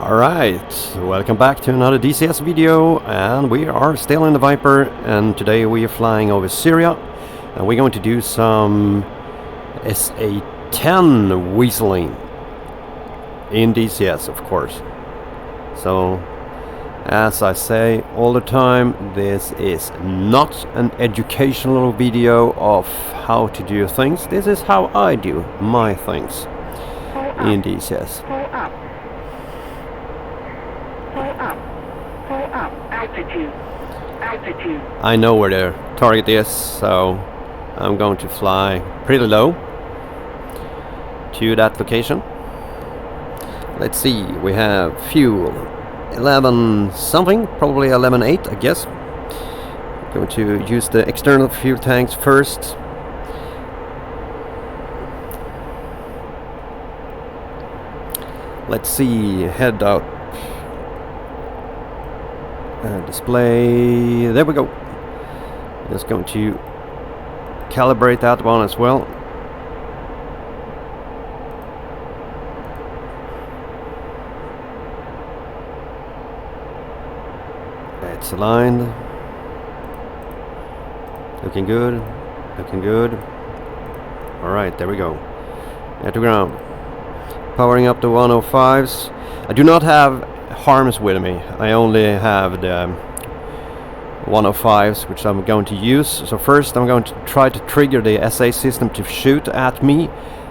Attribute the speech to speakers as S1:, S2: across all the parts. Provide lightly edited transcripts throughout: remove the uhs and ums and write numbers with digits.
S1: Alright, welcome back to another DCS video, and we are still in the Viper, and today we are flying over Syria, and we're going to do some SA-10 weaseling in DCS, of course. So, as I say all the time, this is not an educational video of how to do things. This is how I do my things in DCS.
S2: Altitude.
S1: I know where the target is, so I'm going to fly pretty low to that location. Let's see, we have fuel 11 something, probably 11.8 I guess. Going to use the external fuel tanks first. Let's see, head out. Display, there we go. Just going to calibrate that one as well. It's aligned. Looking good. Looking good. Alright, there we go. At the ground. Powering up the 105s. I do not have harms with me. I only have the 105s, which I'm going to use. So first I'm going to try to trigger the SA system to shoot at me,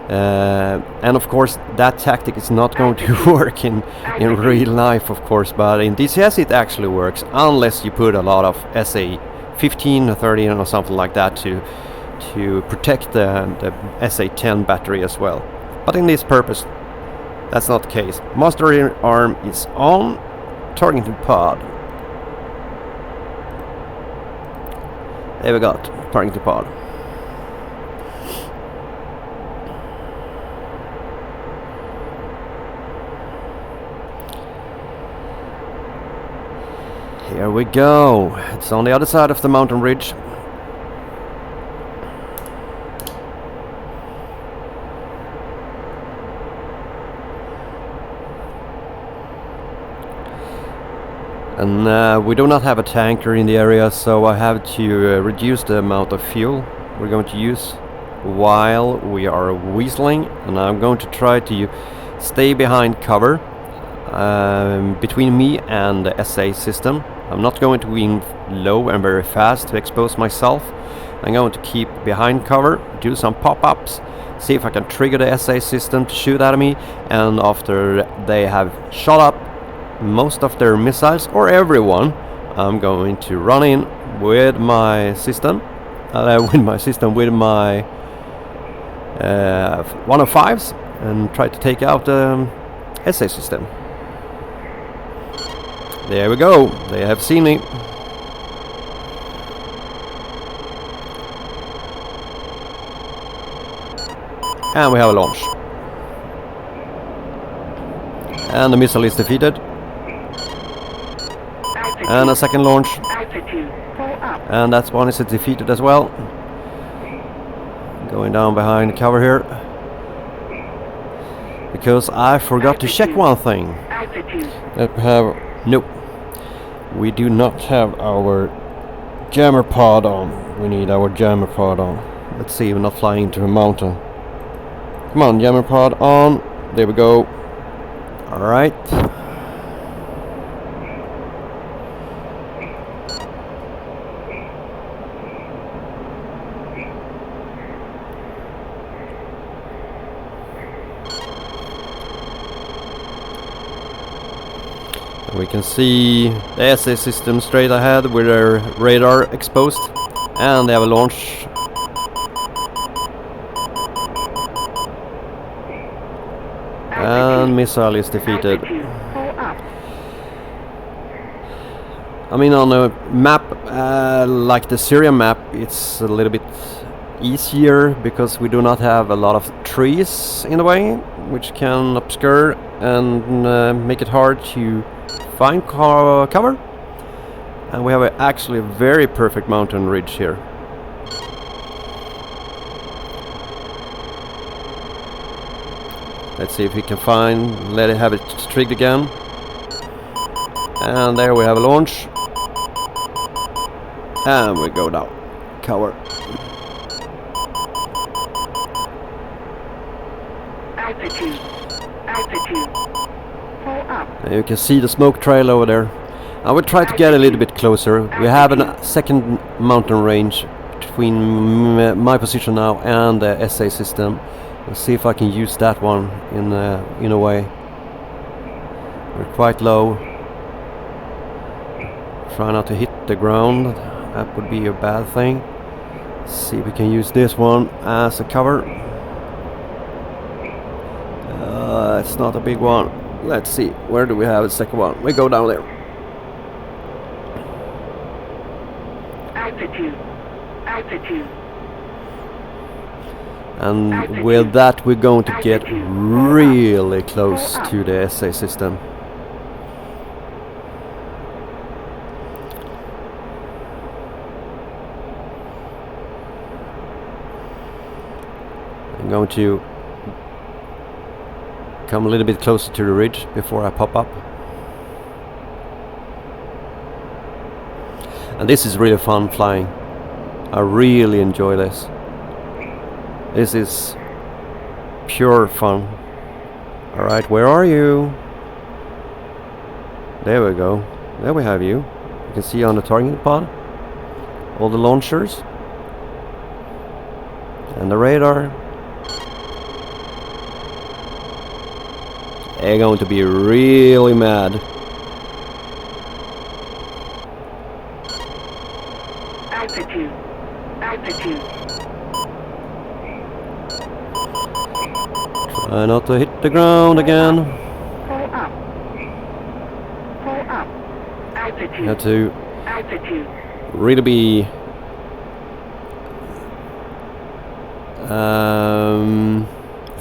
S1: and of course that tactic is not going to work in real life, of course, but in DCS it actually works, unless you put a lot of SA-15 or 30 or something like that to protect the SA-10 battery as well. But in this purpose that's not the case. Master arm is on. Targeting pod. There we got targeting pod. Here we go. It's on the other side of the mountain ridge. And we do not have a tanker in the area, so I have to reduce the amount of fuel we're going to use while we are weaseling. And I'm going to try to stay behind cover between me and the SA system. I'm not going to wing low and very fast to expose myself. I'm going to keep behind cover, do some pop-ups, see if I can trigger the SA system to shoot at me, and after they have shot up most of their missiles, or everyone, I'm going to run in with my system, with my 105s, and try to take out the SA system. There we go, they have seen me. And we have a launch. And the missile is defeated. And a second launch. And that one is defeated as well. Going down behind cover here. Because I forgot to check one thing. That we have... Nope. We do not have our jammer pod on. We need our jammer pod on. Let's see, we're not flying into a mountain. Come on, jammer pod on. There we go. Alright. We can see the SA system straight ahead with their radar exposed, and they have a launch. And missile is defeated. I mean, on a map like the Syria map, it's a little bit easier because we do not have a lot of trees in the way, which can obscure and make it hard to find cover. And we have actually a very perfect mountain ridge here. Let's see if we can find, let it have it triggered again. And there we have a launch. And we go down. Cover.
S2: Altitude. Altitude. Pull up.
S1: And you can see the smoke trail over there. I will try to get a little bit closer. We have a second mountain range between my position now and the SA system. Let's see if I can use that one in a way. We're quite low. Try not to hit the ground. That would be a bad thing. Let's see if we can use this one as a cover. It's not a big one. Let's see. Where do we have the second one? We go down there.
S2: Altitude. Altitude.
S1: And with that we're going to get really close to the SA system. I'm going to come a little bit closer to the ridge before I pop up. And this is really fun flying. I really enjoy this. This is pure fun. Alright, where are you? There we go. There we have you. You can see on the target pod all the launchers and the radar. They're going to be really mad.
S2: Altitude. Altitude.
S1: Try not to hit the ground again.
S2: Pull up. Pull up. Altitude.
S1: You have to
S2: Altitude.
S1: really be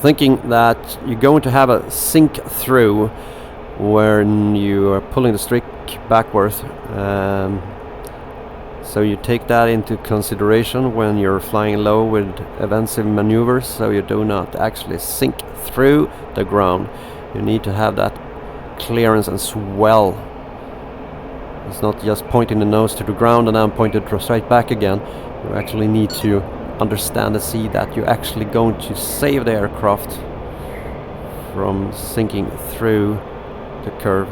S1: thinking that you're going to have a sink through when you are pulling the stick backwards. So you take that into consideration when you're flying low with evasive maneuvers, so you do not actually sink through the ground. You need to have that clearance and swell. It's not just pointing the nose to the ground and then pointing straight back again. You actually need to understand and see that you're actually going to save the aircraft from sinking through the curve.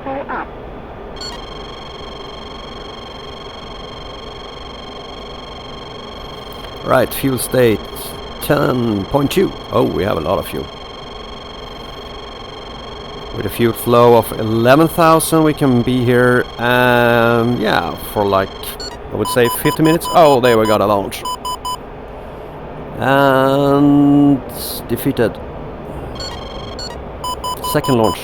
S2: Pull up.
S1: Right, fuel state 10.2. Oh, we have a lot of fuel. With a fuel flow of 11,000 we can be here, yeah, for like, I would say 50 minutes. Oh, there we got a launch. And defeated. Second launch.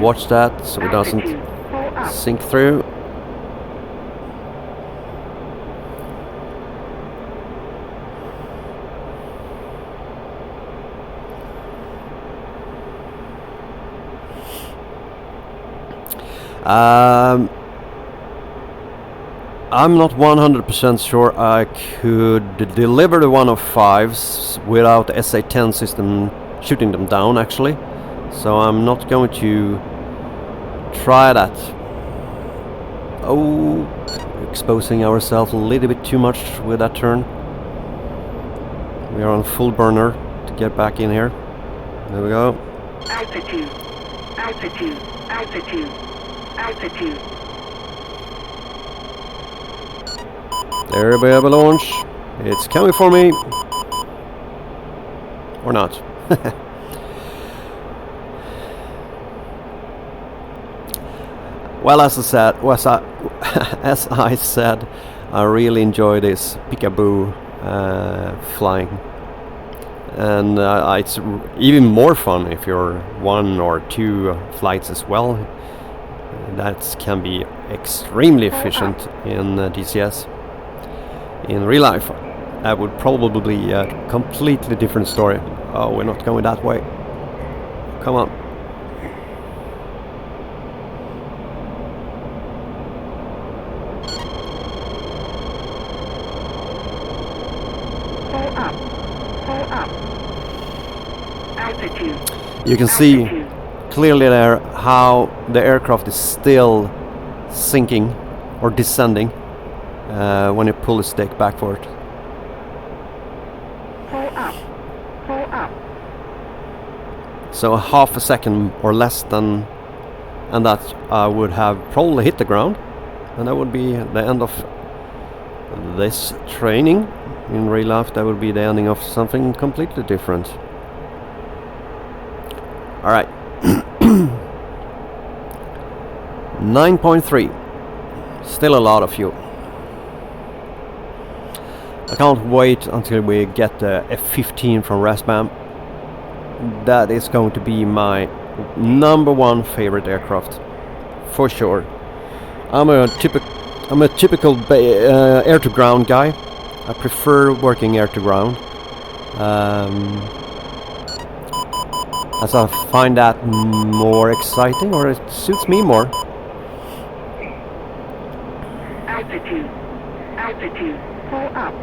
S1: Watch that so it doesn't sink through. I'm not 100% sure I could deliver the 105s without the SA-10 system shooting them down, actually. So I'm not going to try that. Oh, exposing ourselves a little bit too much with that turn. We are on full burner to get back in here. There we go.
S2: Altitude. Altitude. Altitude. Altitude.
S1: There we have a launch. It's coming for me. Or not. Well, as I said, I really enjoy this peekaboo flying. And it's even more fun if you're one or two flights as well. That can be extremely efficient in DCS. In real life, that would probably be a completely different story. Oh, we're not going that way. Come on.
S2: Pull up. Pull up. Altitude.
S1: You can see
S2: Altitude.
S1: clearly there how the aircraft is still sinking or descending when you pull the stick backward.
S2: Pull up. Pull up.
S1: So half a second or less than, and that I would have probably hit the ground, and that would be the end of this training. In real life that would be the ending of something completely different. Alright. 9.3. Still a lot of fuel. I can't wait until we get the F-15 from Rasbam. That is going to be my #1 favorite aircraft, for sure. I'm a typical air-to-ground guy. I prefer working air-to-ground, as I find that more exciting, or it suits me more.
S2: Altitude. Altitude. Pull up.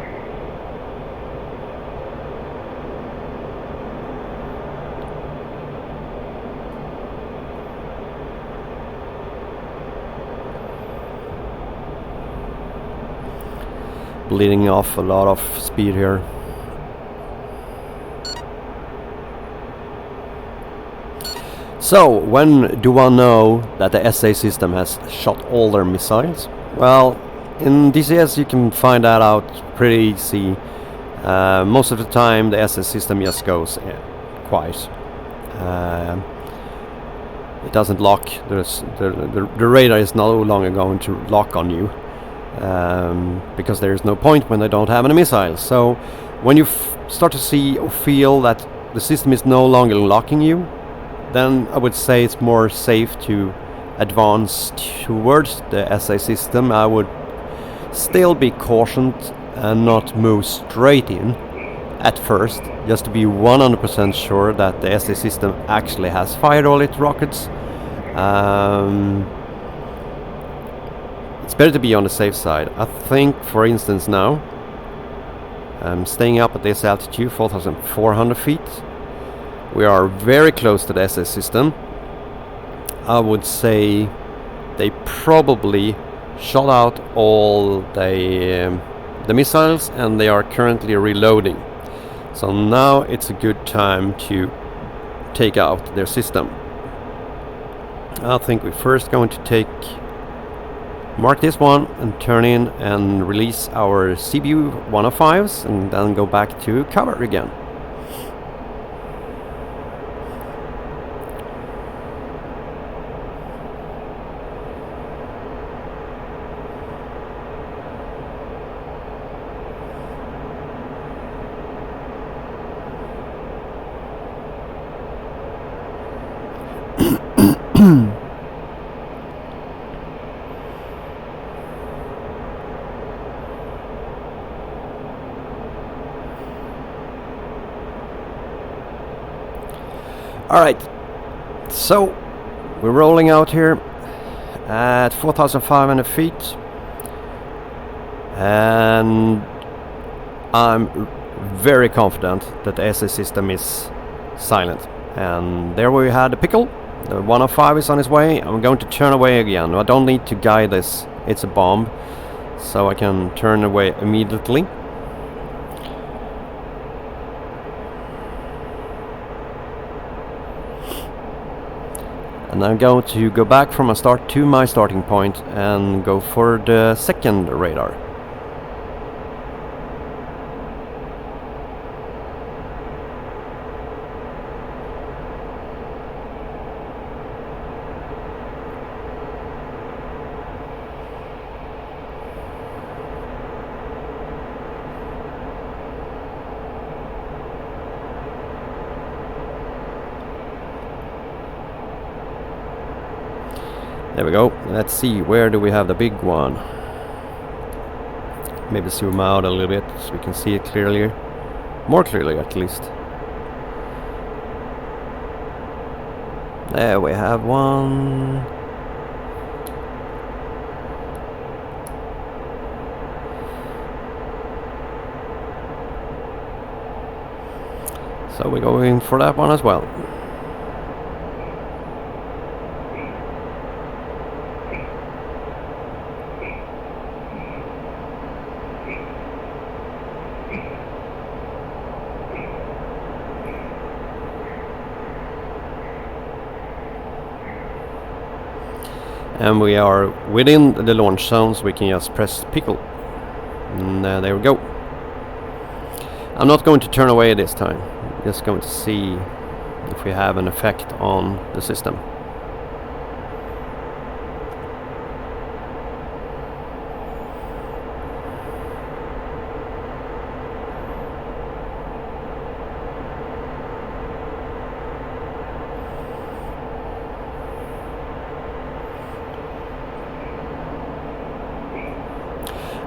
S1: Bleeding off a lot of speed here. So, when do I know that the SA system has shot all their missiles? Well, in DCS you can find that out pretty easy. Most of the time the SA system just goes quiet. It doesn't lock. The radar is no longer going to lock on you. Because there is no point when they don't have any missiles. So when you start to see or feel that the system is no longer locking you, then I would say it's more safe to advance towards the SA system. I would still be cautioned and not move straight in at first, just to be 100% sure that the SA system actually has fired all its rockets. It's better to be on the safe side. I think, for instance, now I'm staying up at this altitude, 4,400 feet. We are very close to the SA system. I would say they probably shot out all the missiles, and they are currently reloading. So now it's a good time to take out their system. I think we're first going to mark this one and turn in and release our CBU 105s, and then go back to cover again. Alright, so we're rolling out here at 4,500 feet, and I'm very confident that the SA system is silent. And there we had the pickle. The 105 is on its way. I'm going to turn away again. I don't need to guide this, it's a bomb, so I can turn away immediately. And I'm going to go back from my start to my starting point and go for the second radar. There we go. Let's see, where do we have the big one? Maybe zoom out a little bit so we can see it clearly. More clearly, at least. There we have one. So we're going for that one as well. And we are within the launch zone, so we can just press pickle. And there we go. I'm not going to turn away this time. I'm just going to see if we have an effect on the system.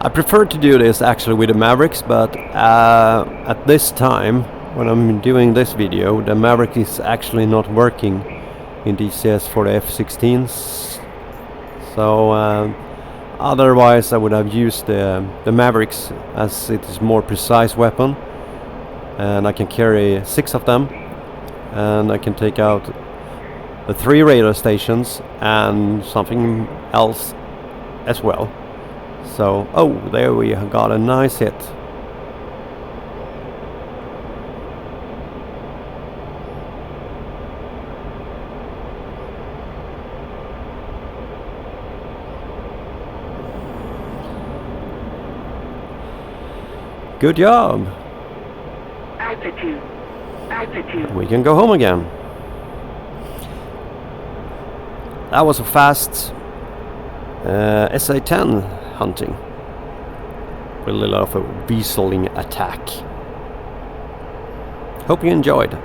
S1: I prefer to do this actually with the Mavericks, but at this time, when I'm doing this video, the Maverick is actually not working in DCS for the F-16s. So otherwise I would have used the Mavericks, as it is more precise weapon, and I can carry 6 of them, and I can take out the 3 radar stations and something else as well. So, oh, there we got a nice hit. Good job.
S2: Altitude. Altitude.
S1: We can go home again. That was a fast SA-10 hunting with a little of a weaseling attack. Hope you enjoyed.